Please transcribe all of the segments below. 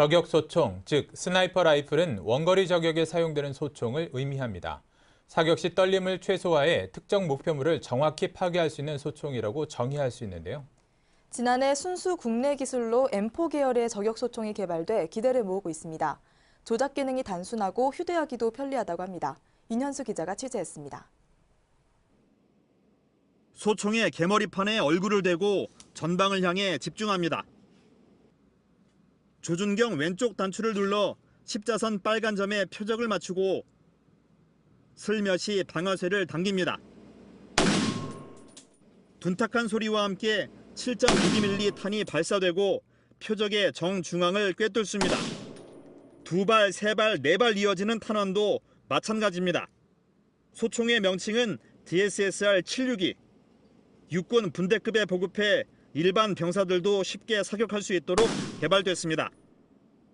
저격소총, 즉 스나이퍼 라이플은 원거리 저격에 사용되는 소총을 의미합니다. 사격 시 떨림을 최소화해 특정 목표물을 정확히 파괴할 수 있는 소총이라고 정의할 수 있는데요. 지난해 순수 국내 기술로 M4 계열의 저격소총이 개발돼 기대를 모으고 있습니다. 조작 기능이 단순하고 휴대하기도 편리하다고 합니다. 인현수 기자가 취재했습니다. 소총의 개머리판에 얼굴을 대고 전방을 향해 집중합니다. 조준경 왼쪽 단추를 눌러 십자선 빨간 점에 표적을 맞추고 슬며시 방아쇠를 당깁니다. 둔탁한 소리와 함께 7.62mm 탄이 발사되고 표적의 정중앙을 꿰뚫습니다. 2발, 3발, 4발 이어지는 탄환도 마찬가지입니다. 소총의 명칭은 DSSR-762. 육군 분대급에 보급해 일반 병사들도 쉽게 사격할 수 있도록 개발됐습니다.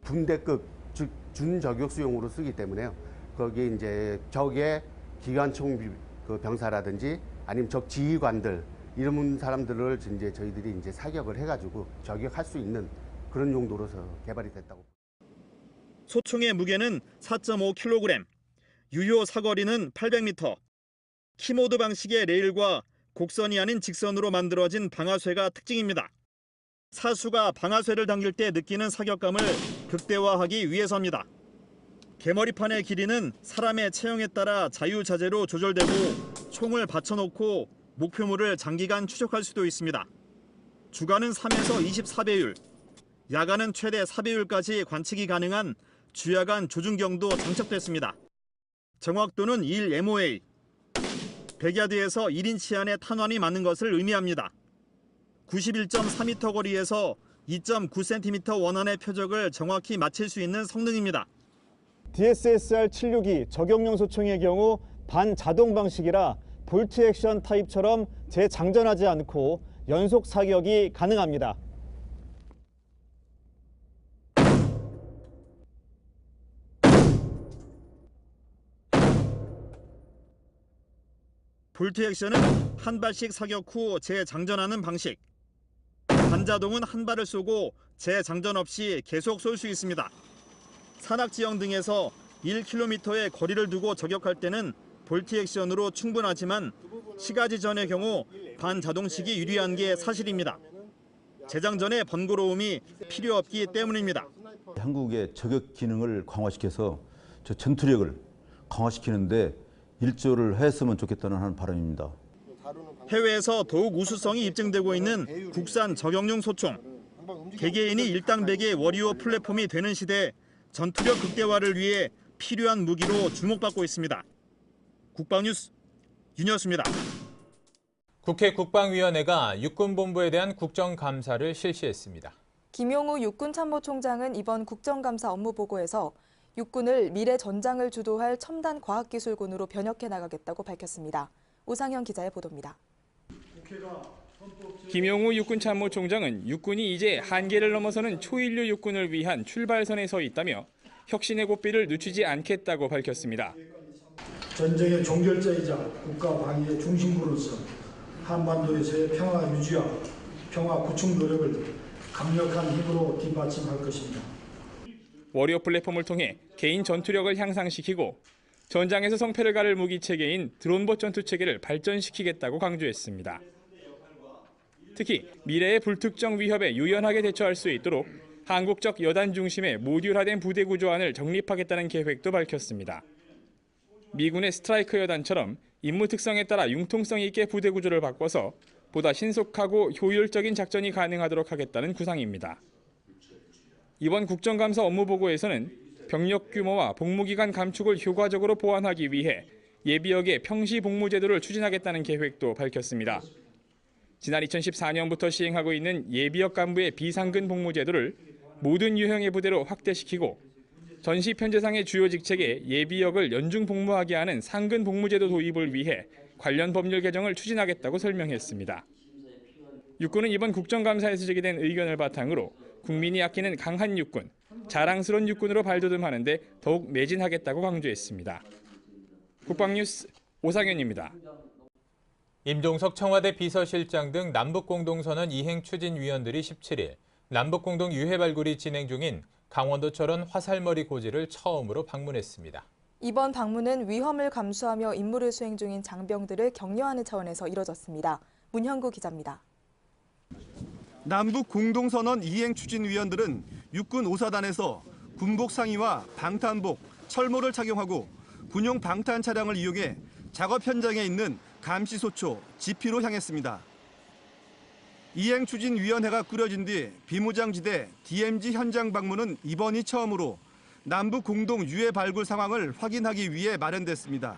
분대급 즉 준저격수용으로 쓰기 때문에요. 거기에 이제 적의 기관총 병사라든지 아니면 적 지휘관들 이런 사람들을 이제 저희들이 이제 사격을 해가지고 저격할 수 있는 그런 용도로서 개발이 됐다고. 소총의 무게는 4.5kg, 유효 사거리는 800m. 키모드 방식의 레일과 곡선이 아닌 직선으로 만들어진 방아쇠가 특징입니다. 사수가 방아쇠를 당길 때 느끼는 사격감을 극대화하기 위해서입니다. 개머리판의 길이는 사람의 체형에 따라 자유자재로 조절되고 총을 받쳐놓고 목표물을 장기간 추적할 수도 있습니다. 주간은 3에서 24배율, 야간은 최대 4배율까지 관측이 가능한 주야간 조준경도 장착됐습니다. 정확도는 1MOA, 100야드에서 1인치 안에 탄환이 맞는 것을 의미합니다. 91.4m 거리에서 2.9cm 원안의 표적을 정확히 맞힐 수 있는 성능입니다. DSSR-762 저격용 소총의 경우 반자동 방식이라 볼트 액션 타입처럼 재장전하지 않고 연속 사격이 가능합니다. 볼트 액션은 한 발씩 사격 후 재장전하는 방식. 반자동은 한 발을 쏘고 재장전 없이 계속 쏠 수 있습니다. 산악 지형 등에서 1km의 거리를 두고 저격할 때는 볼트 액션으로 충분하지만 시가지전의 경우 반자동식이 유리한 게 사실입니다. 재장전의 번거로움이 필요 없기 때문입니다. 한국의 저격 기능을 강화시켜서 저 전투력을 강화시키는데 일조를 했으면 좋겠다는 하는 바람입니다. 해외에서 더욱 우수성이 입증되고 있는 국산 저격용 소총. 개개인이 일당백의 워리어 플랫폼이 되는 시대 전투력 극대화를 위해 필요한 무기로 주목받고 있습니다. 국방뉴스 윤여수입니다. 국회 국방위원회가 육군본부에 대한 국정감사를 실시했습니다. 김용우 육군참모총장은 이번 국정감사 업무보고에서 육군을 미래 전장을 주도할 첨단 과학기술군으로 변혁해 나가겠다고 밝혔습니다. 오상현 기자의 보도입니다. 김용우 육군참모총장은 육군이 이제 한계를 넘어서는 초인류 육군을 위한 출발선에 서 있다며 혁신의 고삐를 늦추지 않겠다고 밝혔습니다. 전쟁의 종결자이자 국가 방위의 중심부로서 한반도에서의 평화 유지와 평화 구축 노력을 강력한 힘으로 뒷받침할 것입니다. 워리어 플랫폼을 통해 개인 전투력을 향상시키고 전장에서 성패를 가를 무기체계인 드론봇 전투체계를 발전시키겠다고 강조했습니다. 특히 미래의 불특정 위협에 유연하게 대처할 수 있도록 한국적 여단 중심의 모듈화된 부대 구조안을 정립하겠다는 계획도 밝혔습니다. 미군의 스트라이커 여단처럼 임무 특성에 따라 융통성 있게 부대 구조를 바꿔서 보다 신속하고 효율적인 작전이 가능하도록 하겠다는 구상입니다. 이번 국정감사 업무보고에서는 병력 규모와 복무기간 감축을 효과적으로 보완하기 위해 예비역의 평시 복무 제도를 추진하겠다는 계획도 밝혔습니다. 지난 2014년부터 시행하고 있는 예비역 간부의 비상근 복무 제도를 모든 유형의 부대로 확대시키고 전시 편제상의 주요 직책에 예비역을 연중 복무하게 하는 상근 복무 제도 도입을 위해 관련 법률 개정을 추진하겠다고 설명했습니다. 육군은 이번 국정감사에서 제기된 의견을 바탕으로 국민이 아끼는 강한 육군, 자랑스러운 육군으로 발돋움하는 데 더욱 매진하겠다고 강조했습니다. 국방뉴스 오상현입니다. 임종석 청와대 비서실장 등 남북공동선언 이행 추진위원들이 17일 남북공동 유해 발굴이 진행 중인 강원도철원 화살머리 고지를 처음으로 방문했습니다. 이번 방문은 위험을 감수하며 임무를 수행 중인 장병들을 격려하는 차원에서 이뤄졌습니다. 문현구 기자입니다. 남북 공동선언 이행 추진위원들은 육군 5사단에서 군복 상의와 방탄복, 철모를 착용하고 군용 방탄 차량을 이용해 작업 현장에 있는 감시소초, 지피로 향했습니다. 이행추진위원회가 꾸려진 뒤 비무장지대 DMZ 현장 방문은 이번이 처음으로 남북 공동 유해 발굴 상황을 확인하기 위해 마련됐습니다.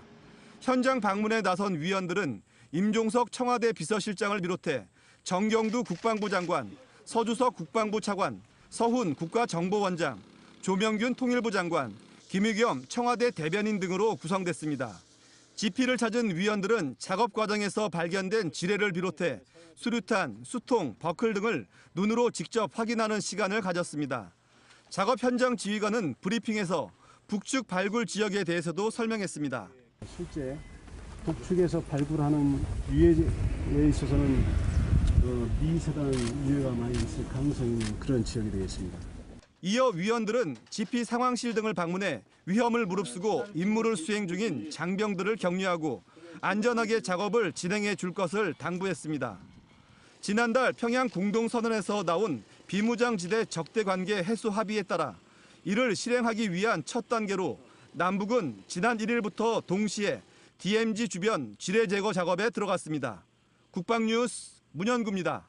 현장 방문에 나선 위원들은 임종석 청와대 비서실장을 비롯해 정경두 국방부 장관, 서주석 국방부 차관, 서훈 국가정보원장, 조명균 통일부 장관, 김의겸 청와대 대변인 등으로 구성됐습니다. 지피를 찾은 위원들은 작업 과정에서 발견된 지뢰를 비롯해 수류탄, 수통, 버클 등을 눈으로 직접 확인하는 시간을 가졌습니다. 작업 현장 지휘관은 브리핑에서 북측 발굴 지역에 대해서도 설명했습니다. 실제 북측에서 발굴하는 유해에 있어서는 미세단 유해가 많이 있을 가능성이 있는 그런 지역이 되겠습니다. 이어 위원들은 지피 상황실 등을 방문해 위험을 무릅쓰고 임무를 수행 중인 장병들을 격려하고 안전하게 작업을 진행해 줄 것을 당부했습니다. 지난달 평양 공동선언에서 나온 비무장지대 적대관계 해소 합의에 따라 이를 실행하기 위한 첫 단계로 남북은 지난 1일부터 동시에 DMZ 주변 지뢰 제거 작업에 들어갔습니다. 국방뉴스 문현구입니다.